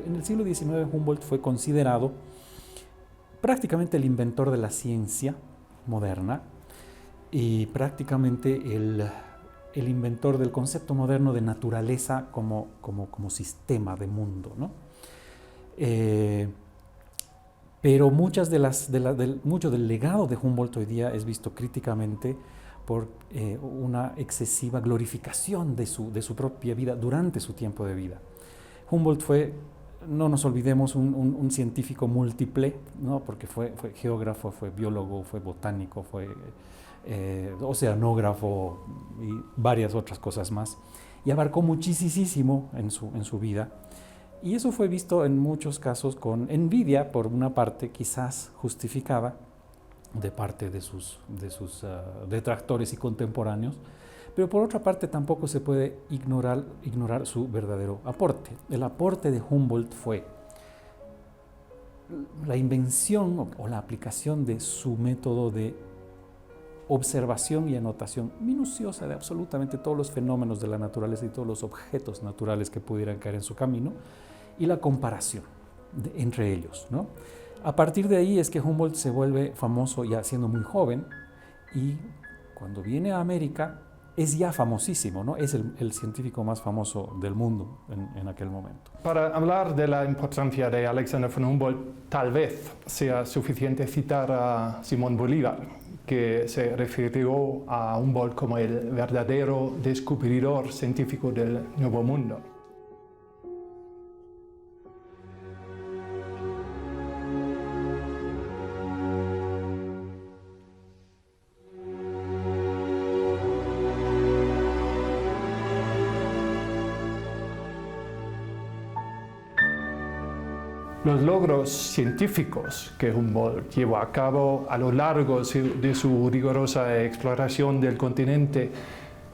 En el siglo XIX Humboldt fue considerado prácticamente el inventor de la ciencia moderna y prácticamente el inventor del concepto moderno de naturaleza como sistema de mundo, ¿no? Pero mucho del legado de Humboldt hoy día es visto críticamente por una excesiva glorificación de su propia vida durante su tiempo de vida. Humboldt fue, no nos olvidemos, un científico múltiple, ¿no? Porque fue geógrafo, fue biólogo, fue botánico, fue oceanógrafo y varias otras cosas más. Y abarcó muchísimo en su vida. Y eso fue visto en muchos casos con envidia, por una parte quizás justificada, de parte de sus detractores y contemporáneos, pero por otra parte tampoco se puede ignorar su verdadero aporte. El aporte de Humboldt fue la invención o la aplicación de su método de observación y anotación minuciosa de absolutamente todos los fenómenos de la naturaleza y todos los objetos naturales que pudieran caer en su camino, y la comparación entre ellos, ¿no? A partir de ahí es que Humboldt se vuelve famoso ya siendo muy joven, y cuando viene a América es ya famosísimo, ¿no? Es el científico más famoso del mundo en aquel momento. Para hablar de la importancia de Alexander von Humboldt, tal vez sea suficiente citar a Simón Bolívar, que se refirió a Humboldt como el verdadero descubridor científico del Nuevo Mundo. Los logros científicos que Humboldt llevó a cabo a lo largo de su rigurosa exploración del continente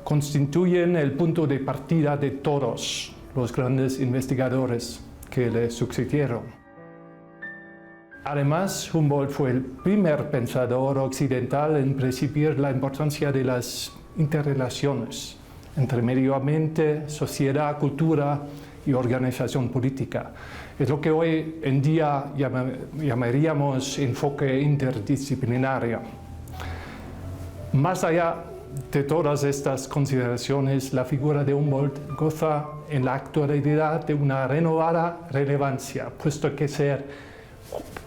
constituyen el punto de partida de todos los grandes investigadores que le sucedieron. Además, Humboldt fue el primer pensador occidental en percibir la importancia de las interrelaciones entre medio ambiente, sociedad, cultura y organización política. Es lo que hoy en día llamaríamos enfoque interdisciplinario. Más allá de todas estas consideraciones, la figura de Humboldt goza en la actualidad de una renovada relevancia, puesto que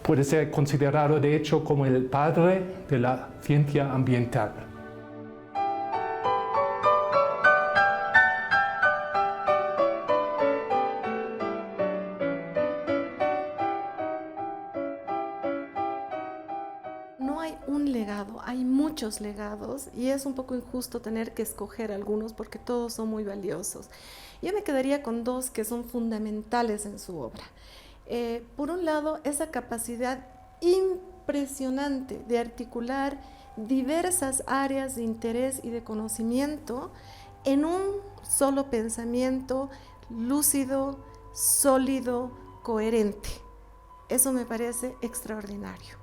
puede ser considerado de hecho como el padre de la ciencia ambiental. No hay un legado, hay muchos legados y es un poco injusto tener que escoger algunos porque todos son muy valiosos. Yo me quedaría con dos que son fundamentales en su obra. Por un lado, esa capacidad impresionante de articular diversas áreas de interés y de conocimiento en un solo pensamiento lúcido, sólido, coherente. Eso me parece extraordinario.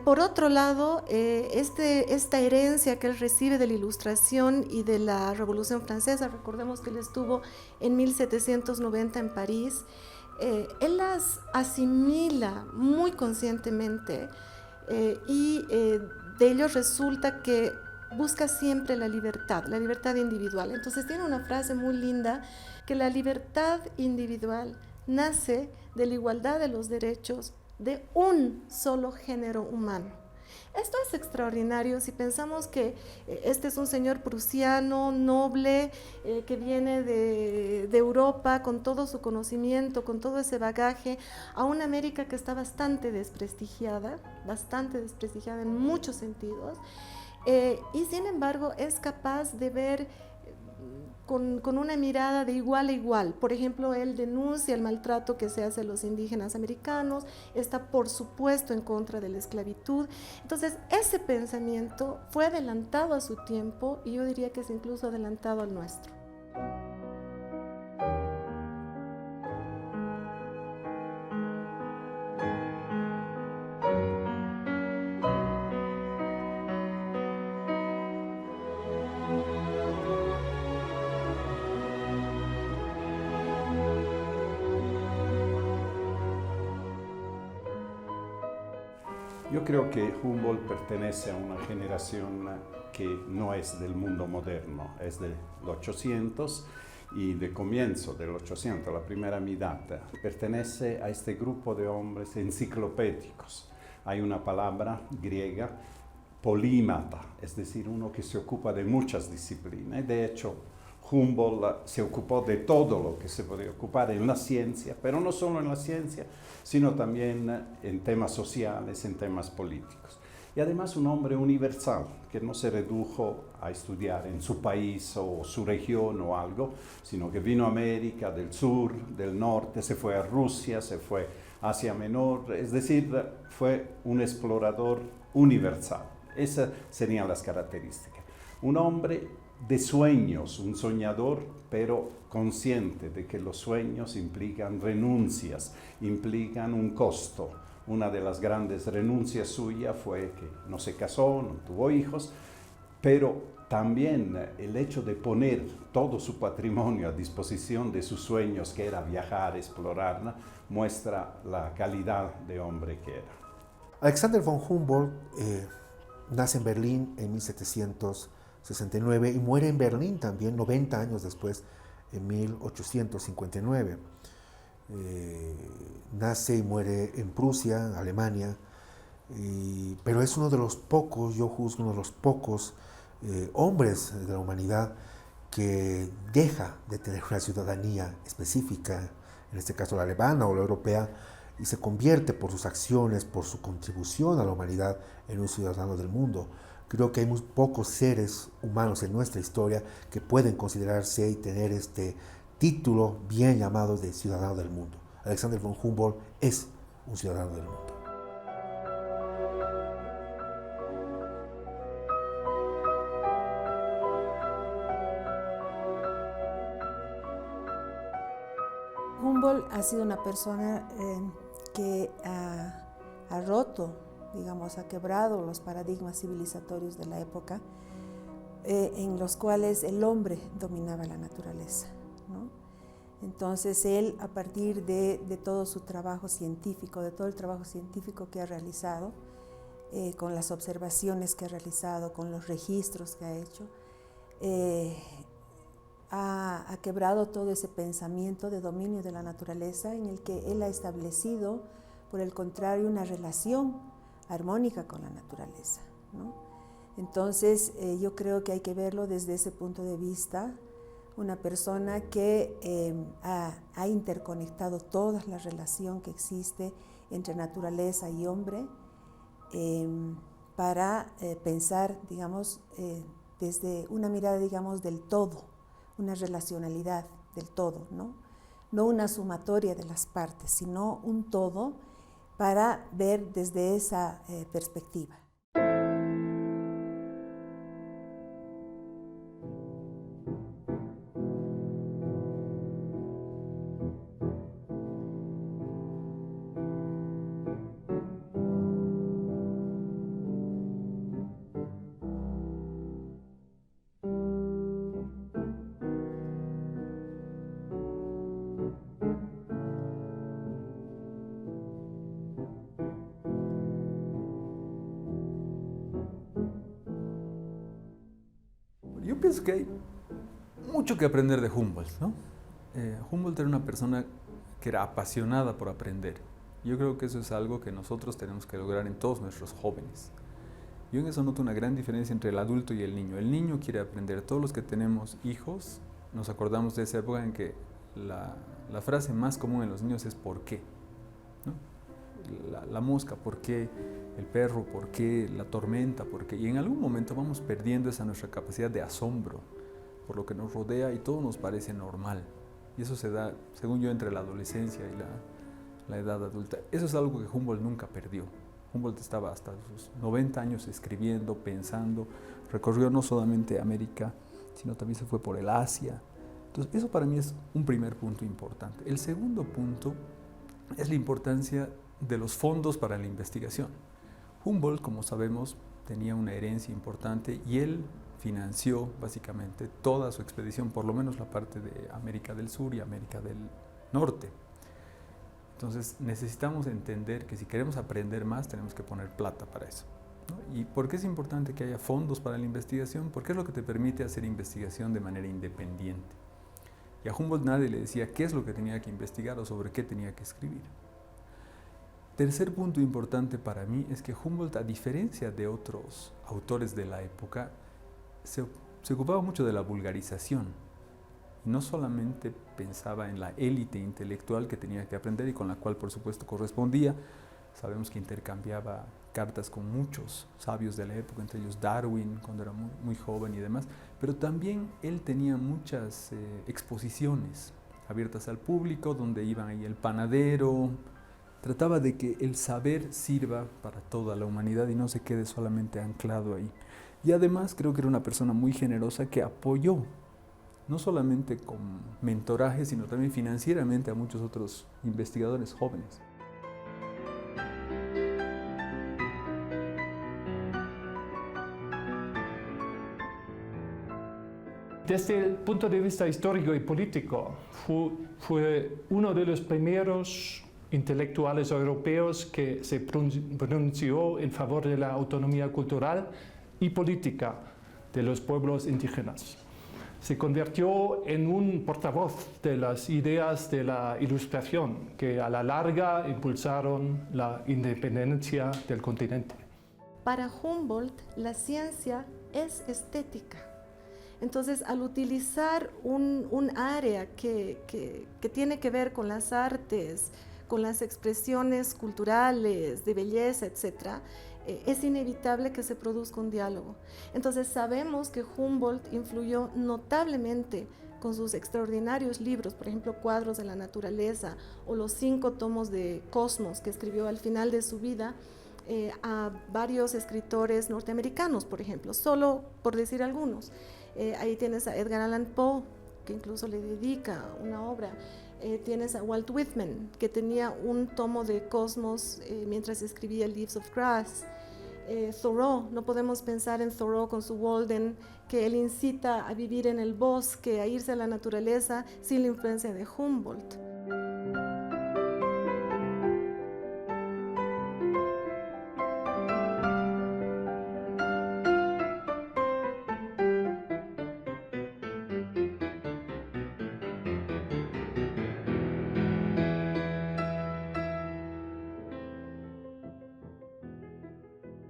Por otro lado, esta herencia que él recibe de la Ilustración y de la Revolución Francesa, recordemos que él estuvo en 1790 en París, él las asimila muy conscientemente y de ello resulta que busca siempre la libertad individual. Entonces tiene una frase muy linda, que la libertad individual nace de la igualdad de los derechos de un solo género humano. Esto es extraordinario si pensamos que este es un señor prusiano, noble, que viene de Europa con todo su conocimiento, con todo ese bagaje, a una América que está bastante desprestigiada en muchos sentidos, y sin embargo es capaz de ver con una mirada de igual a igual. Por ejemplo, él denuncia el maltrato que se hace a los indígenas americanos, está por supuesto en contra de la esclavitud. Entonces, ese pensamiento fue adelantado a su tiempo y yo diría que es incluso adelantado al nuestro. Yo creo que Humboldt pertenece a una generación que no es del mundo moderno, es del 800 y de comienzo del 800, la primera mitad. Pertenece a este grupo de hombres enciclopédicos. Hay una palabra griega, polímata, es decir, uno que se ocupa de muchas disciplinas. De hecho, Humboldt se ocupó de todo lo que se podía ocupar en la ciencia, pero no solo en la ciencia, sino también en temas sociales, en temas políticos. Y además un hombre universal, que no se redujo a estudiar en su país o su región o algo, sino que vino a América del Sur, del Norte, se fue a Rusia, se fue a Asia Menor, es decir, fue un explorador universal. Esas serían las características. Un hombre de sueños, un soñador, pero consciente de que los sueños implican renuncias, implican un costo. Una de las grandes renuncias suyas fue que no se casó, no tuvo hijos, pero también el hecho de poner todo su patrimonio a disposición de sus sueños, que era viajar, explorar, muestra la calidad de hombre que era. Alexander von Humboldt nace en Berlín en 1769 y muere en Berlín también 90 años después, en 1859. Nace y muere en Prusia, Alemania, pero es uno de los pocos, yo juzgo uno de los pocos hombres de la humanidad que deja de tener una ciudadanía específica, en este caso la alemana o la europea, y se convierte por sus acciones, por su contribución a la humanidad en un ciudadano del mundo. Creo que hay muy pocos seres humanos en nuestra historia que pueden considerarse y tener este título bien llamado de ciudadano del mundo. Alexander von Humboldt es un ciudadano del mundo. Humboldt ha sido una persona que ha roto, digamos, ha quebrado los paradigmas civilizatorios de la época en los cuales el hombre dominaba la naturaleza, ¿no? Entonces él, a partir de todo su trabajo científico, de todo el trabajo científico que ha realizado, con las observaciones que ha realizado, con los registros que ha hecho, ha quebrado todo ese pensamiento de dominio de la naturaleza en el que él ha establecido, por el contrario, una relación armónica con la naturaleza, ¿no? Entonces, yo creo que hay que verlo desde ese punto de vista, una persona que ha interconectado toda la relación que existe entre naturaleza y hombre para pensar, digamos, desde una mirada, digamos, del todo, una relacionalidad del todo, ¿no? No una sumatoria de las partes, sino un todo para ver desde esa perspectiva. Yo pienso que hay mucho que aprender de Humboldt, ¿no? Humboldt era una persona que era apasionada por aprender. Yo creo que eso es algo que nosotros tenemos que lograr en todos nuestros jóvenes. Yo en eso noto una gran diferencia entre el adulto y el niño. El niño quiere aprender. Todos los que tenemos hijos nos acordamos de esa época en que la frase más común en los niños es ¿por qué? ¿No? La mosca, ¿por qué? El perro, ¿por qué? La tormenta, ¿por qué? Y en algún momento vamos perdiendo esa nuestra capacidad de asombro por lo que nos rodea y todo nos parece normal. Y eso se da, según yo, entre la adolescencia y la edad adulta. Eso es algo que Humboldt nunca perdió. Humboldt estaba hasta sus 90 años escribiendo, pensando, recorrió no solamente América, sino también se fue por el Asia. Entonces, eso para mí es un primer punto importante. El segundo punto es la importancia de los fondos para la investigación. Humboldt, como sabemos, tenía una herencia importante y él financió básicamente toda su expedición, por lo menos la parte de América del Sur y América del Norte. Entonces necesitamos entender que si queremos aprender más tenemos que poner plata para eso, ¿no? ¿Y por qué es importante que haya fondos para la investigación? Porque es lo que te permite hacer investigación de manera independiente. Y a Humboldt nadie le decía qué es lo que tenía que investigar o sobre qué tenía que escribir. Tercer punto importante para mí es que Humboldt, a diferencia de otros autores de la época, se ocupaba mucho de la vulgarización. No solamente pensaba en la élite intelectual que tenía que aprender y con la cual por supuesto correspondía. Sabemos que intercambiaba cartas con muchos sabios de la época, entre ellos Darwin cuando era muy joven y demás, pero también él tenía muchas exposiciones abiertas al público donde iban ahí el panadero. Trataba de que el saber sirva para toda la humanidad y no se quede solamente anclado ahí. Y además creo que era una persona muy generosa que apoyó no solamente con mentoraje, sino también financieramente a muchos otros investigadores jóvenes. Desde el punto de vista histórico y político, fue uno de los primeros intelectuales europeos que se pronunció en favor de la autonomía cultural y política de los pueblos indígenas. Se convirtió en un portavoz de las ideas de la Ilustración que a la larga impulsaron la independencia del continente. Para Humboldt, la ciencia es estética. Entonces, al utilizar un área que tiene que ver con las artes, con las expresiones culturales, de belleza, etc., es inevitable que se produzca un diálogo. Entonces sabemos que Humboldt influyó notablemente con sus extraordinarios libros, por ejemplo, Cuadros de la Naturaleza o los 5 tomos de Cosmos que escribió al final de su vida, a varios escritores norteamericanos, por ejemplo, solo por decir algunos. Ahí tienes a Edgar Allan Poe, que incluso le dedica una obra. Tienes a Walt Whitman, que tenía un tomo de Cosmos mientras escribía Leaves of Grass. Thoreau, no podemos pensar en Thoreau con su Walden, que él incita a vivir en el bosque, a irse a la naturaleza, sin la influencia de Humboldt.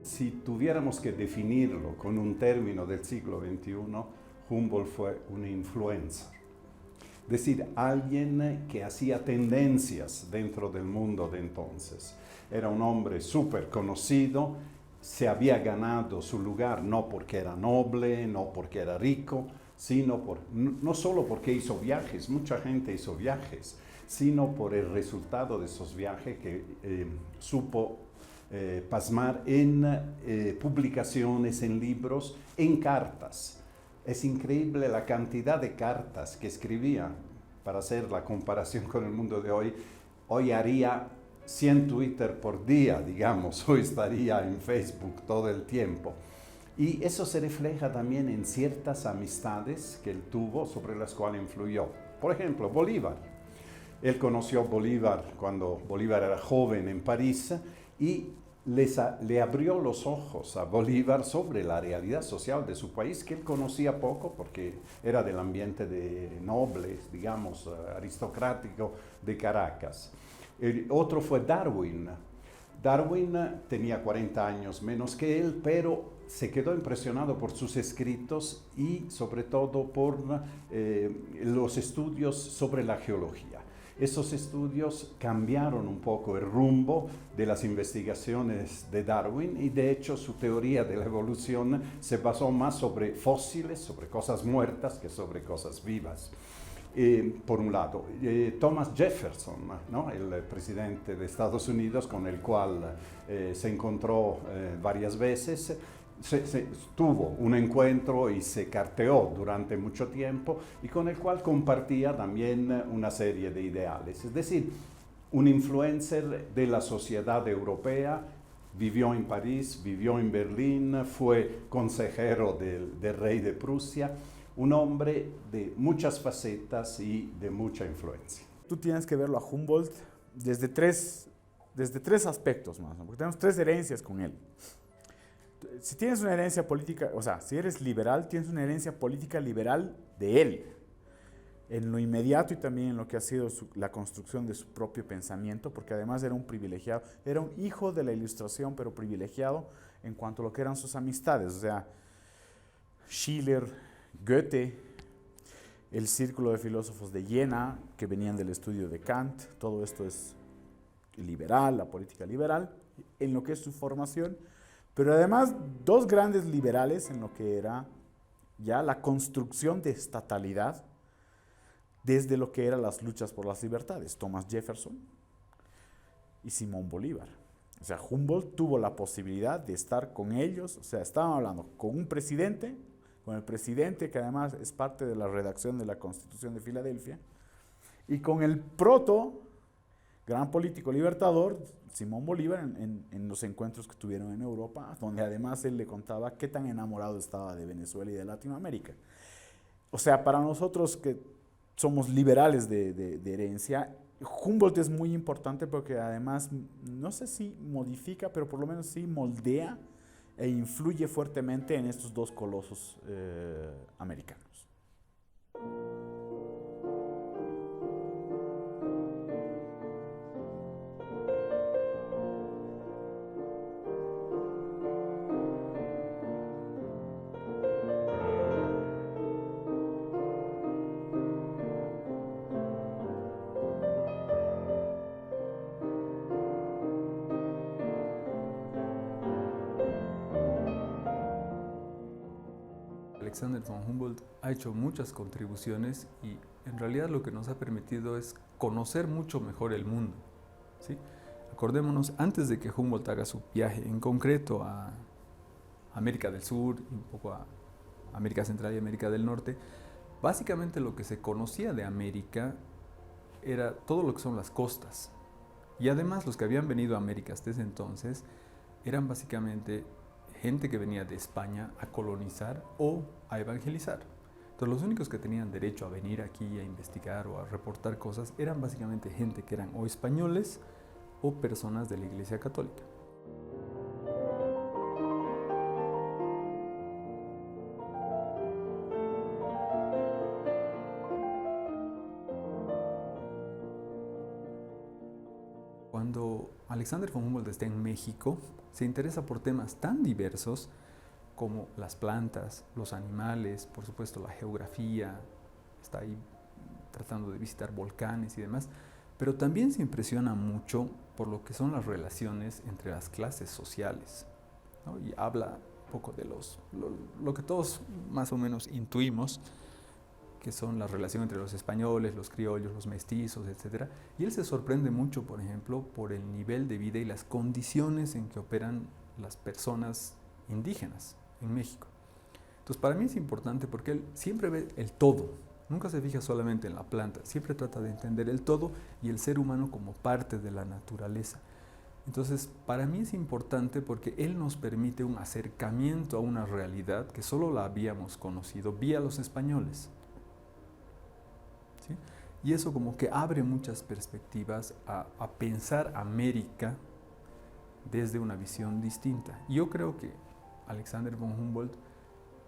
Si tuviéramos que definirlo con un término del siglo XXI, Humboldt fue un influencer. Es decir, alguien que hacía tendencias dentro del mundo de entonces. Era un hombre súper conocido, se había ganado su lugar no porque era noble, no porque era rico, sino no solo porque hizo viajes, mucha gente hizo viajes, sino por el resultado de esos viajes que supo plasmar en publicaciones, en libros, en cartas. Es increíble la cantidad de cartas que escribía. Para hacer la comparación con el mundo de hoy haría 100 Twitter por día, digamos, hoy estaría en Facebook todo el tiempo. Y eso se refleja también en ciertas amistades que él tuvo, sobre las cuales influyó. Por ejemplo, Bolívar. Él conoció a Bolívar cuando Bolívar era joven en París y le abrió los ojos a Bolívar sobre la realidad social de su país, que él conocía poco porque era del ambiente de nobles, digamos, aristocrático de Caracas. El otro fue Darwin. Darwin tenía 40 años menos que él, pero se quedó impresionado por sus escritos y sobre todo por los estudios sobre la geología. Esos estudios cambiaron un poco el rumbo de las investigaciones de Darwin y de hecho su teoría de la evolución se basó más sobre fósiles, sobre cosas muertas, que sobre cosas vivas. Por un lado, Thomas Jefferson, ¿no? El presidente de Estados Unidos con el cual se encontró varias veces, tuvo un encuentro y se carteó durante mucho tiempo y con el cual compartía también una serie de ideales. Es decir, un influencer de la sociedad europea, vivió en París, vivió en Berlín, fue consejero del rey de Prusia, un hombre de muchas facetas y de mucha influencia. Tú tienes que verlo a Humboldt desde tres aspectos más, ¿no? Porque tenemos tres herencias con él. Si tienes una herencia política, o sea, si eres liberal, tienes una herencia política liberal de él, en lo inmediato y también en lo que ha sido la construcción de su propio pensamiento, porque además era un privilegiado, era un hijo de la Ilustración, pero privilegiado en cuanto a lo que eran sus amistades, o sea, Schiller, Goethe, el círculo de filósofos de Jena, que venían del estudio de Kant, todo esto es liberal, la política liberal, en lo que es su formación, pero además dos grandes liberales en lo que era ya la construcción de estatalidad desde lo que eran las luchas por las libertades, Thomas Jefferson y Simón Bolívar. O sea, Humboldt tuvo la posibilidad de estar con ellos, o sea, estaban hablando con un presidente, con el presidente que además es parte de la redacción de la Constitución de Filadelfia, y con el gran político libertador, Simón Bolívar, en los encuentros que tuvieron en Europa, donde además él le contaba qué tan enamorado estaba de Venezuela y de Latinoamérica. O sea, para nosotros que somos liberales de herencia, Humboldt es muy importante porque además, no sé si modifica, pero por lo menos sí moldea e influye fuertemente en estos dos colosos americanos. Alexander von Humboldt ha hecho muchas contribuciones y en realidad lo que nos ha permitido es conocer mucho mejor el mundo, ¿sí? Acordémonos, antes de que Humboldt haga su viaje en concreto a América del Sur y un poco a América Central y América del Norte, básicamente lo que se conocía de América era todo lo que son las costas. Y además los que habían venido a América hasta ese entonces eran básicamente gente que venía de España a colonizar o a evangelizar. Entonces los únicos que tenían derecho a venir aquí a investigar o a reportar cosas eran básicamente gente que eran o españoles o personas de la Iglesia Católica. Cuando Alexander von Humboldt está en México, se interesa por temas tan diversos como las plantas, los animales, por supuesto la geografía, está ahí tratando de visitar volcanes y demás, pero también se impresiona mucho por lo que son las relaciones entre las clases sociales, ¿no? Y habla un poco de lo que todos más o menos intuimos, que son la relación entre los españoles, los criollos, los mestizos, etc. Y él se sorprende mucho, por ejemplo, por el nivel de vida y las condiciones en que operan las personas indígenas en México. Entonces, para mí es importante porque él siempre ve el todo, nunca se fija solamente en la planta, siempre trata de entender el todo y el ser humano como parte de la naturaleza. Entonces, para mí es importante porque él nos permite un acercamiento a una realidad que solo la habíamos conocido vía los españoles. ¿Sí? Y eso como que abre muchas perspectivas a pensar América desde una visión distinta. Y yo creo que Alexander von Humboldt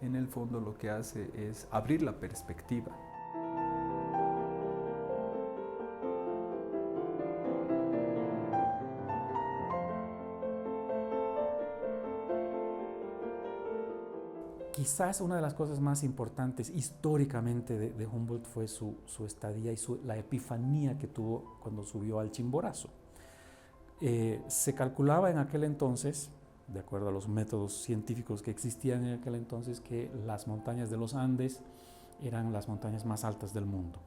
en el fondo lo que hace es abrir la perspectiva. Quizás una de las cosas más importantes históricamente de Humboldt fue su estadía y la epifanía que tuvo cuando subió al Chimborazo. Se calculaba en aquel entonces, de acuerdo a los métodos científicos que existían en aquel entonces, que las montañas de los Andes eran las montañas más altas del mundo.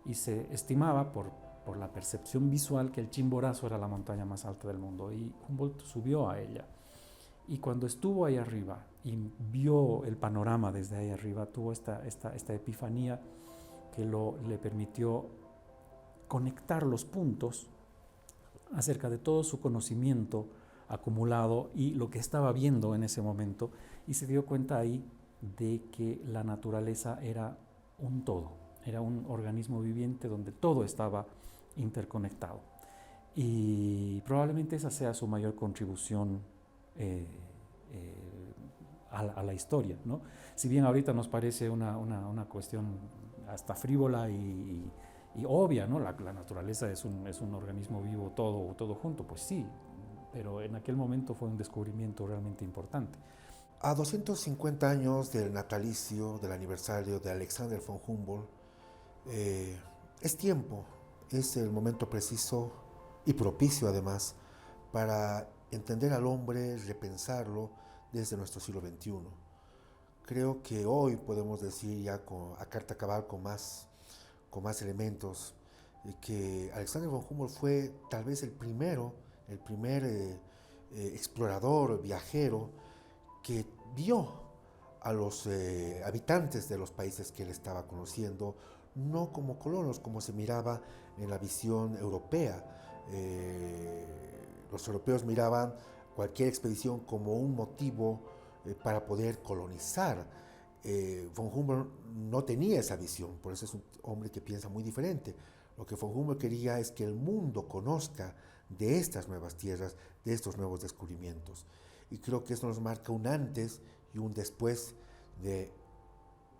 Y se estimaba por la percepción visual que el Chimborazo era la montaña más alta del mundo. Y Humboldt subió a ella. Y cuando estuvo ahí arriba y vio el panorama desde ahí arriba, tuvo esta epifanía que le permitió conectar los puntos acerca de todo su conocimiento acumulado y lo que estaba viendo en ese momento, y se dio cuenta ahí de que la naturaleza era un todo, era un organismo viviente donde todo estaba interconectado. Y probablemente esa sea su mayor contribución a la historia, ¿no? Si bien ahorita nos parece una cuestión hasta frívola y obvia, ¿no? La naturaleza es un organismo vivo todo junto, pues sí, pero en aquel momento fue un descubrimiento realmente importante. A 250 años del natalicio, del aniversario de Alexander von Humboldt, es tiempo, es el momento preciso y propicio además para entender al hombre, repensarlo desde nuestro siglo XXI. Creo que hoy podemos decir ya a carta cabal con más elementos que Alexander von Humboldt fue tal vez el primer explorador, viajero que vio a los habitantes de los países que él estaba conociendo no como colonos, como se miraba en la visión europea. Los europeos miraban cualquier expedición como un motivo para poder colonizar. Von Humboldt no tenía esa visión, por eso es un hombre que piensa muy diferente. Lo que von Humboldt quería es que el mundo conozca de estas nuevas tierras, de estos nuevos descubrimientos. Y creo que eso nos marca un antes y un después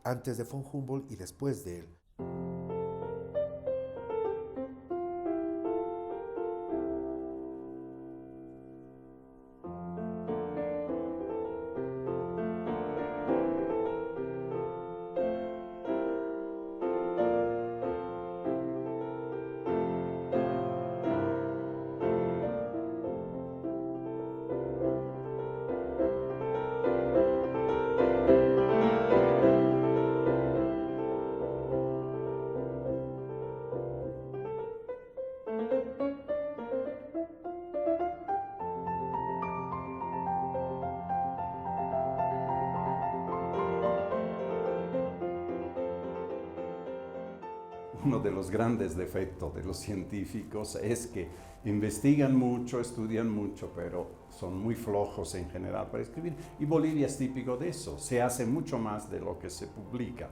antes de von Humboldt y después de él. Uno de los grandes defectos de los científicos es que investigan mucho, estudian mucho, pero son muy flojos en general para escribir. Y Bolivia es típico de eso, se hace mucho más de lo que se publica.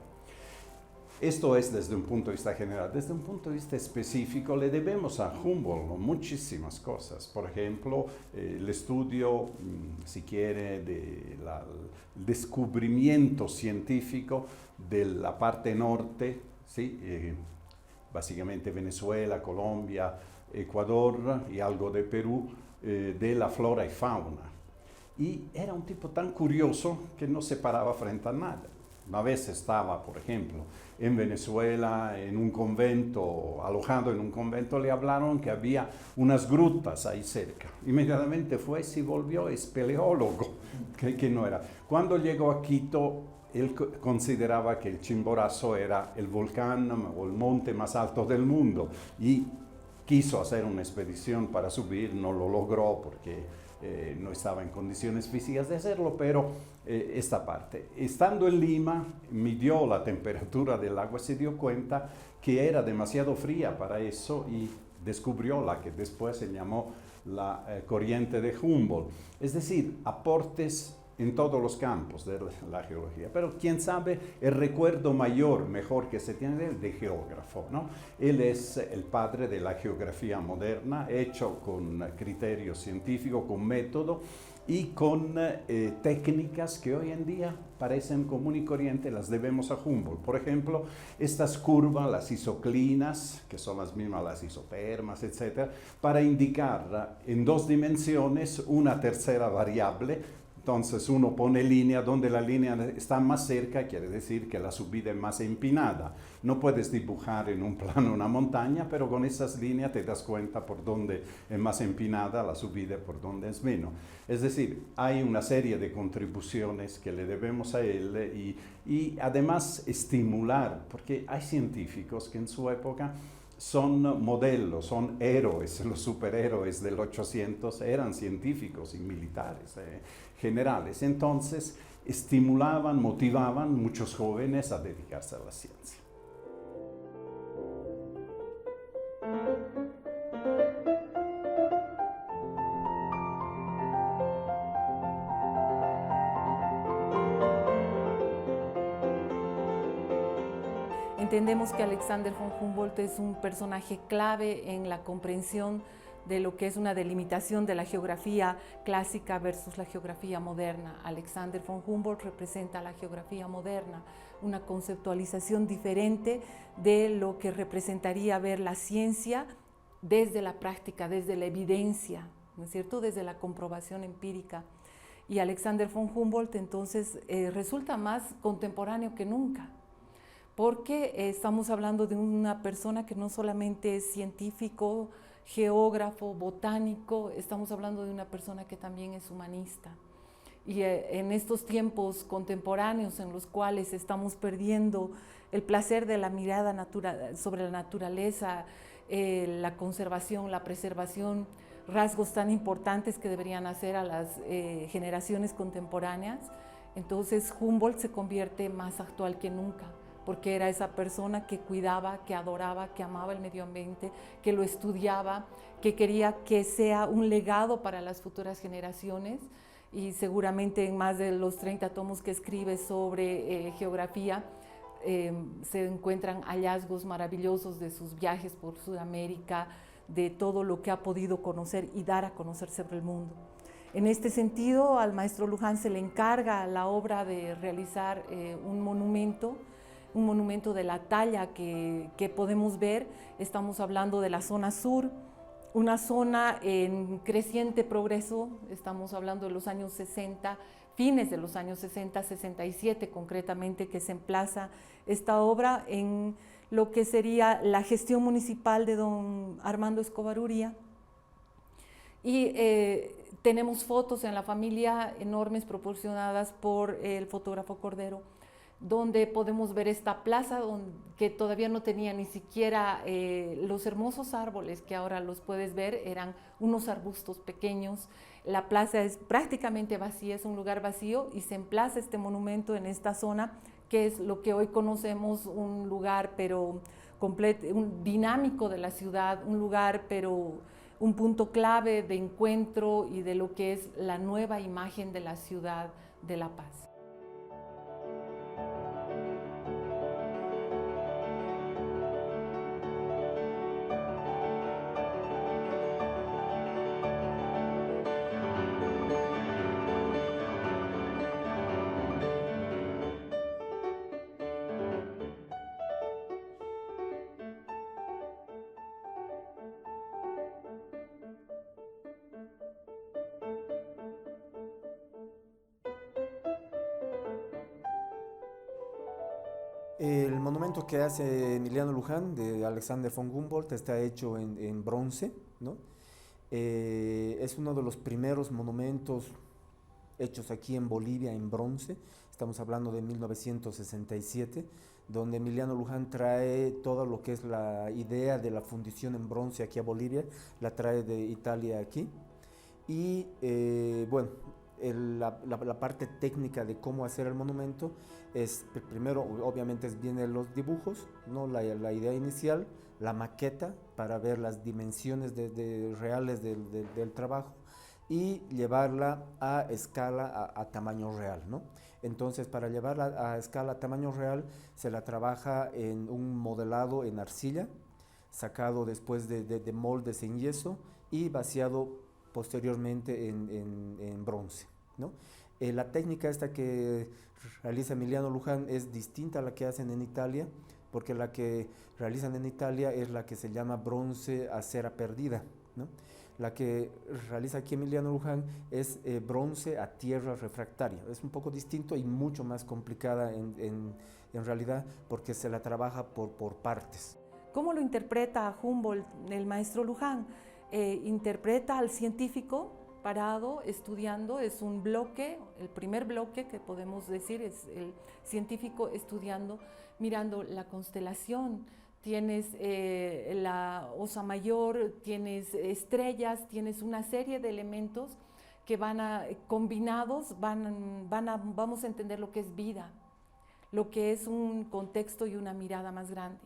Esto es desde un punto de vista general. Desde un punto de vista específico le debemos a Humboldt muchísimas cosas. Por ejemplo, el estudio, si quiere, del descubrimiento científico de la parte norte, ¿sí? Básicamente Venezuela, Colombia, Ecuador y algo de Perú, de la flora y fauna. Y era un tipo tan curioso que no se paraba frente a nada. Una vez estaba, por ejemplo, en Venezuela, en un convento, alojado en un convento, le hablaron que había unas grutas ahí cerca. Inmediatamente fue y se volvió espeleólogo, que no era. Cuando llegó a Quito, él consideraba que el Chimborazo era el volcán o el monte más alto del mundo y quiso hacer una expedición para subir, no lo logró porque no estaba en condiciones físicas de hacerlo, pero esta parte. Estando en Lima, midió la temperatura del agua y se dio cuenta que era demasiado fría para eso y descubrió la que después se llamó la corriente de Humboldt. Es decir, aportes en todos los campos de la geología, pero quién sabe el recuerdo mejor que se tiene de él, de geógrafo, ¿no? Él es el padre de la geografía moderna, hecho con criterio científico, con método y con técnicas que hoy en día parecen común y corriente, las debemos a Humboldt. Por ejemplo, estas curvas, las isoclinas, que son las mismas las isotermas, etc., para indicar en 2 dimensiones una tercera variable. Entonces uno pone línea donde la línea está más cerca, quiere decir que la subida es más empinada. No puedes dibujar en un plano una montaña, pero con esas líneas te das cuenta por dónde es más empinada la subida y por dónde es menos. Es decir, hay una serie de contribuciones que le debemos a él y además estimular, porque hay científicos que en su época son modelos, son héroes, los superhéroes del 800 eran científicos y militares, generales. Entonces, estimulaban, motivaban muchos jóvenes a dedicarse a la ciencia. Entendemos que Alexander von Humboldt es un personaje clave en la comprensión de lo que es una delimitación de la geografía clásica versus la geografía moderna. Alexander von Humboldt representa la geografía moderna, una conceptualización diferente de lo que representaría ver la ciencia desde la práctica, desde la evidencia, ¿no es cierto?, desde la comprobación empírica. Y Alexander von Humboldt entonces resulta más contemporáneo que nunca, porque estamos hablando de una persona que no solamente es científico, geógrafo, botánico, estamos hablando de una persona que también es humanista. Y en estos tiempos contemporáneos en los cuales estamos perdiendo el placer de la mirada sobre la naturaleza, la conservación, la preservación, rasgos tan importantes que deberían hacer a las generaciones contemporáneas, entonces Humboldt se convierte más actual que nunca, porque era esa persona que cuidaba, que adoraba, que amaba el medio ambiente, que lo estudiaba, que quería que sea un legado para las futuras generaciones, y seguramente en más de los 30 tomos que escribe sobre geografía se encuentran hallazgos maravillosos de sus viajes por Sudamérica, de todo lo que ha podido conocer y dar a conocer sobre el mundo. En este sentido, al maestro Luján se le encarga la obra de realizar un monumento de la talla que podemos ver. Estamos hablando de la zona sur, una zona en creciente progreso. Estamos hablando de los años 60, fines de los años 60, 67 concretamente, que se emplaza esta obra en lo que sería la gestión municipal de don Armando Escobar Uría. Y tenemos fotos en la familia enormes proporcionadas por el fotógrafo Cordero, donde podemos ver esta plaza que todavía no tenía ni siquiera los hermosos árboles que ahora los puedes ver, eran unos arbustos pequeños. La plaza es prácticamente vacía, es un lugar vacío, y se emplaza este monumento en esta zona, que es lo que hoy conocemos, un lugar pero dinámico de la ciudad, un lugar pero un punto clave de encuentro y de lo que es la nueva imagen de la ciudad de La Paz. El monumento que hace Emiliano Luján de Alexander von Humboldt está hecho en bronce, ¿no? Es uno de los primeros monumentos hechos aquí en Bolivia en bronce. Estamos hablando de 1967, donde Emiliano Luján trae todo lo que es la idea de la fundición en bronce aquí a Bolivia, la trae de Italia aquí. Y bueno, la parte técnica de cómo hacer el monumento es, primero obviamente vienen los dibujos, ¿no? la idea inicial, la maqueta para ver las dimensiones reales del trabajo, y llevarla a escala, a tamaño real, ¿no? Entonces, para llevarla a escala, a tamaño real, se la trabaja en un modelado en arcilla, sacado después de moldes en yeso y vaciado posteriormente en bronce, ¿no? La técnica esta que realiza Emiliano Luján es distinta a la que hacen en Italia, porque la que realizan en Italia es la que se llama bronce a cera perdida, ¿no? La que realiza aquí Emiliano Luján es bronce a tierra refractaria. Es un poco distinto y mucho más complicada en realidad, porque se la trabaja por partes. ¿Cómo lo interpreta Humboldt, el maestro Luján? Interpreta al científico parado, estudiando, es un bloque, el primer bloque que podemos decir es el científico estudiando, mirando la constelación. Tienes la Osa Mayor, tienes estrellas, tienes una serie de elementos que combinados vamos a entender lo que es vida, lo que es un contexto y una mirada más grande.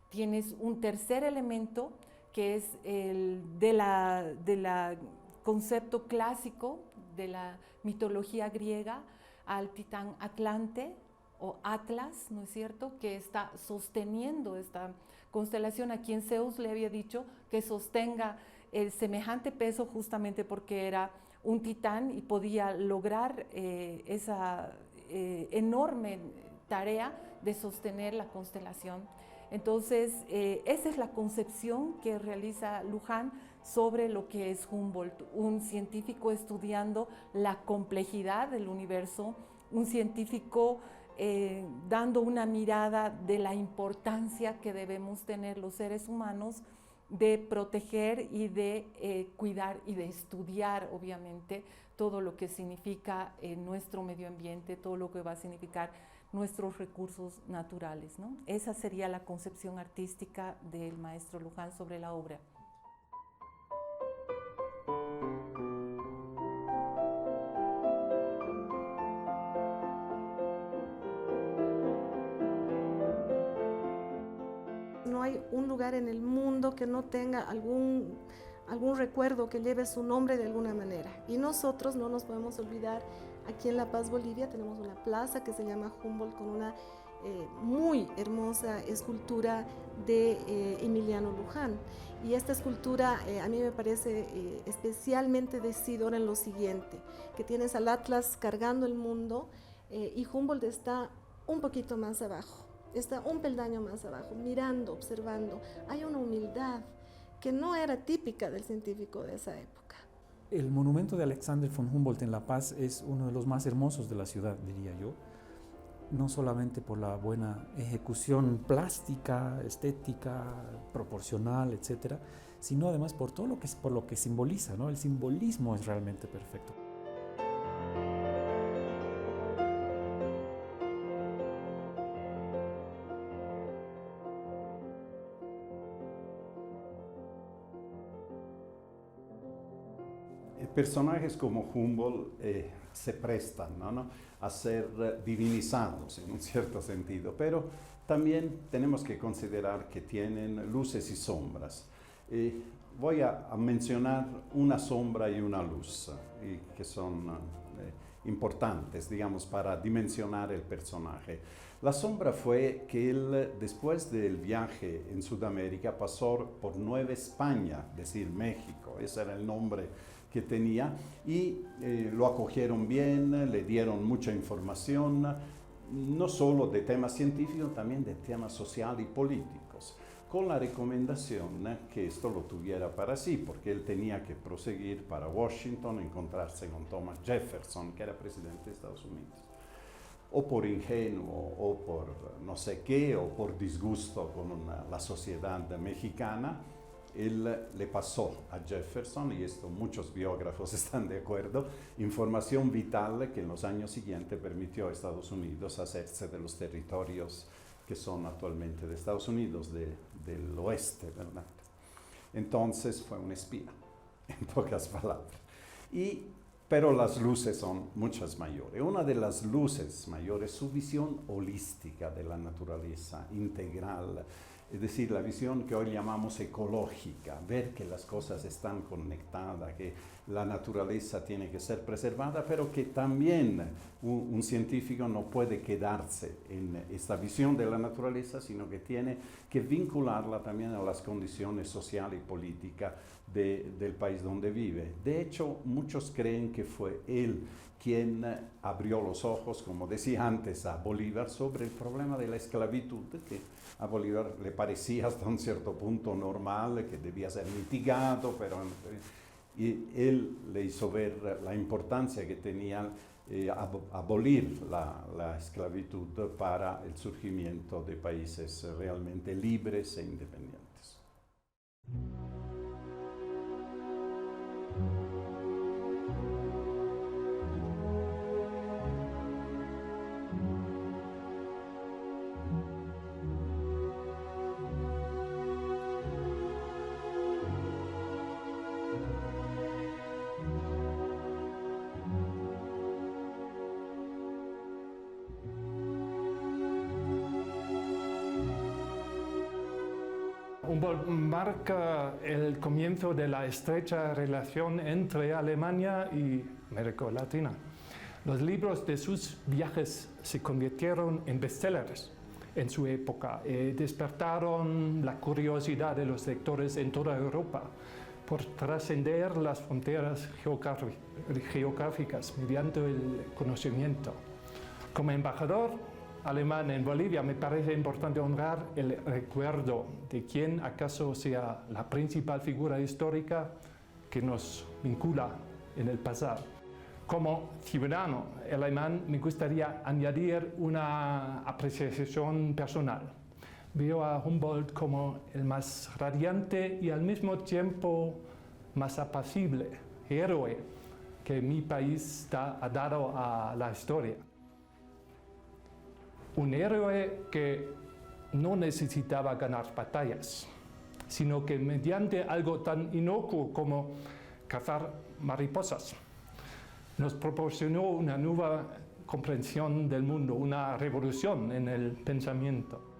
Tienes un tercer elemento que es el de la concepto clásico de la mitología griega al titán Atlante o Atlas, ¿no es cierto?, que está sosteniendo esta constelación, a quien Zeus le había dicho que sostenga el semejante peso justamente porque era un titán y podía lograr esa enorme tarea de sostener la constelación. Entonces, esa es la concepción que realiza Luján sobre lo que es Humboldt, un científico estudiando la complejidad del universo, un científico dando una mirada de la importancia que debemos tener los seres humanos de proteger y de cuidar y de estudiar, obviamente, todo lo que significa nuestro medio ambiente, todo lo que va a significar nuestros recursos naturales, ¿no? Esa sería la concepción artística del maestro Luján sobre la obra. No hay un lugar en el mundo que no tenga algún recuerdo que lleve su nombre de alguna manera. Y nosotros no nos podemos olvidar, aquí en La Paz, Bolivia, tenemos una plaza que se llama Humboldt con una muy hermosa escultura de Emiliano Luján. Y esta escultura a mí me parece especialmente decidora en lo siguiente, que tienes al Atlas cargando el mundo y Humboldt está un poquito más abajo. Está un peldaño más abajo, mirando, observando. Hay una humildad que no era típica del científico de esa época. El monumento de Alexander von Humboldt en La Paz es uno de los más hermosos de la ciudad, diría yo. No solamente por la buena ejecución plástica, estética, proporcional, etcétera, sino además por todo lo que simboliza, ¿no? El simbolismo es realmente perfecto. Personajes como Humboldt se prestan, ¿no? A ser divinizados en un cierto sentido, pero también tenemos que considerar que tienen luces y sombras. Voy a mencionar una sombra y una luz, que son importantes, digamos, para dimensionar el personaje. La sombra fue que él, después del viaje en Sudamérica, pasó por Nueva España, es decir, México, ese era el nombre que tenía, y lo acogieron bien, le dieron mucha información, no solo de temas científicos, también de temas sociales y políticos, con la recomendación que esto lo tuviera para sí, porque él tenía que proseguir para Washington, encontrarse con Thomas Jefferson, que era presidente de Estados Unidos. O por ingenuo, o por no sé qué, o por disgusto con la sociedad mexicana, él le pasó a Jefferson, y esto muchos biógrafos están de acuerdo, información vital que en los años siguientes permitió a Estados Unidos hacerse de los territorios que son actualmente de Estados Unidos, del oeste, ¿verdad? Entonces fue un espía, en pocas palabras. Pero las luces son muchas mayores. Una de las luces mayores es su visión holística de la naturaleza, integral, es decir, la visión que hoy llamamos ecológica, ver que las cosas están conectadas, que la naturaleza tiene que ser preservada, pero que también un científico no puede quedarse en esta visión de la naturaleza, sino que tiene que vincularla también a las condiciones sociales y políticas del país donde vive. De hecho, muchos creen que fue él quien abrió los ojos, como decía antes, a Bolívar sobre el problema de la esclavitud, que a Bolívar le parecía hasta un cierto punto normal, que debía ser mitigado, pero y él le hizo ver la importancia que tenía abolir la esclavitud para el surgimiento de países realmente libres e independientes. Humboldt marca el comienzo de la estrecha relación entre Alemania y América Latina. Los libros de sus viajes se convirtieron en bestsellers en su época y despertaron la curiosidad de los lectores en toda Europa. por trascender las fronteras geográficas mediante el conocimiento. Como embajador alemán en Bolivia, me parece importante honrar el recuerdo de quien acaso sea la principal figura histórica que nos vincula en el pasado. Como ciudadano alemán me gustaría añadir una apreciación personal. Veo a Humboldt como el más radiante y al mismo tiempo más apacible héroe que mi país ha dado a la historia. Un héroe que no necesitaba ganar batallas, sino que mediante algo tan inocuo como cazar mariposas, nos proporcionó una nueva comprensión del mundo, una revolución en el pensamiento.